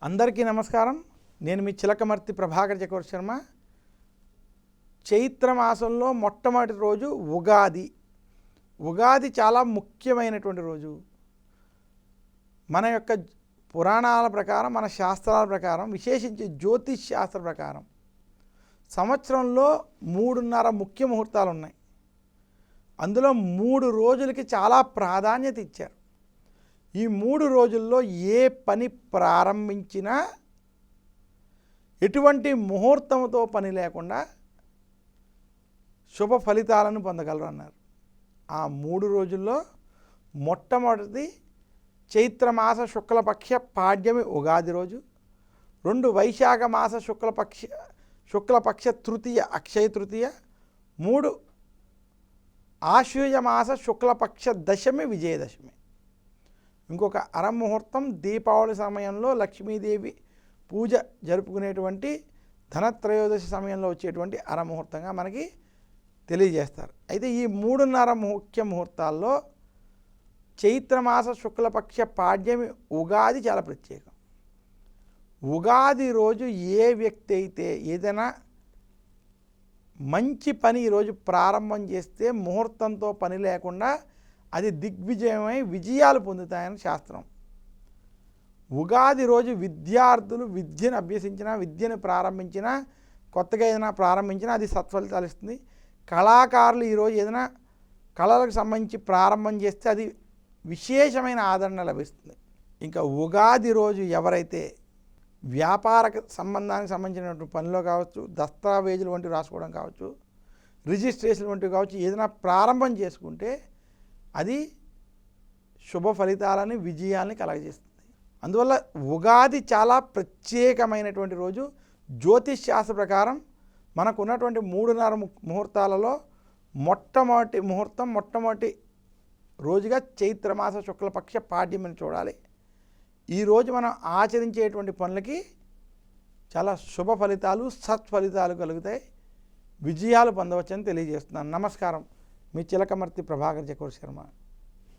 అందరికీ నమస్కారం. నేను మీ చిలకమర్తి ప్రభాకర్ చక్రవర్తి శర్మ. చైత్ర మాసంలో మొట్టమొదటి రోజు ఉగాది. ఉగాది చాలా ముఖ్యమైనటువంటి రోజు. మన యొక్క పురాణాల ప్రకారం, మన శాస్త్రాల ప్రకారం, విశేషించి జ్యోతిష్ శాస్త్ర ప్రకారం సంవత్సరంలో 3.5 ముఖ్య ముహూర్తాలు ఉన్నాయి. అందులో 3 రోజులకి చాలా ప్రాధాన్యత ఇచ్చారు. ఈ 3 రోజుల్లో ఏ పని ప్రారంభించినా ఎటువంటి ముహూర్తంతో పని లేకుండా శుభ ఫలితాలను పొందగలరు అన్నారు. ఆ 3 రోజుల్లో మొట్టమొదటిది చైత్రమాస శుక్లపక్ష పాడ్యమి ఉగాది రోజు, 2 వైశాఖ మాస శుక్లపక్ష తృతీయ అక్షయ తృతీయ, 3 ఆశ్వయుజ మాస శుక్లపక్ష దశమి విజయదశమి. ఇంకొక అరముహూర్తం దీపావళి సమయంలో లక్ష్మీదేవి పూజ జరుపుకునేటువంటి ధనత్రయోదశి సమయంలో వచ్చేటువంటి అరముహూర్తంగా మనకి తెలియజేస్తారు. అయితే ఈ 3.5 ముఖ్య ముహూర్తాల్లో చైత్రమాస శుక్లపక్ష పాడ్యమి ఉగాది చాలా ప్రత్యేకం. ఉగాది రోజు ఏ వ్యక్తి అయితే ఏదైనా మంచి పని ఈరోజు ప్రారంభం చేస్తే ముహూర్తంతో పని లేకుండా అది దిగ్విజయమై విజయాలు పొందుతాయని శాస్త్రం. ఉగాది రోజు విద్యార్థులు విద్యను అభ్యసించినా, విద్యను ప్రారంభించినా, కొత్తగా ఏదైనా ప్రారంభించినా అది సత్ఫలితాలు ఇస్తుంది. కళాకారులు ఈరోజు ఏదైనా కళలకు సంబంధించి ప్రారంభం చేస్తే అది విశేషమైన ఆదరణ లభిస్తుంది. ఇంకా ఉగాది రోజు ఎవరైతే వ్యాపార సంబంధానికి సంబంధించినటువంటి పనిలో కావచ్చు, దస్తావేజులు వంటివి రాసుకోవడం కావచ్చు, రిజిస్ట్రేషన్ వంటివి కావచ్చు, ఏదైనా ప్రారంభం చేసుకుంటే అది శుభ ఫలితాలని, విజయాల్ని కలగజేస్తుంది. అందువల్ల ఉగాది చాలా ప్రత్యేకమైనటువంటి రోజు. జ్యోతిష్ శాస్త్ర ప్రకారం మనకు ఉన్నటువంటి 3.5 ముహూర్తాలలో మొట్టమొదటి ముహూర్తం, మొట్టమొదటి రోజుగా చైత్రమాస శుక్లపక్ష పాడ్యమిని చూడాలి. ఈరోజు మనం ఆచరించేటువంటి పనులకి చాలా శుభ ఫలితాలు, సత్ఫలితాలు కలుగుతాయి, విజయాలు పొందవచ్చని తెలియజేస్తున్నాను. నమస్కారం. మీ చిలకమర్తి ప్రభాకర్ చక్రవర్తి శర్మ.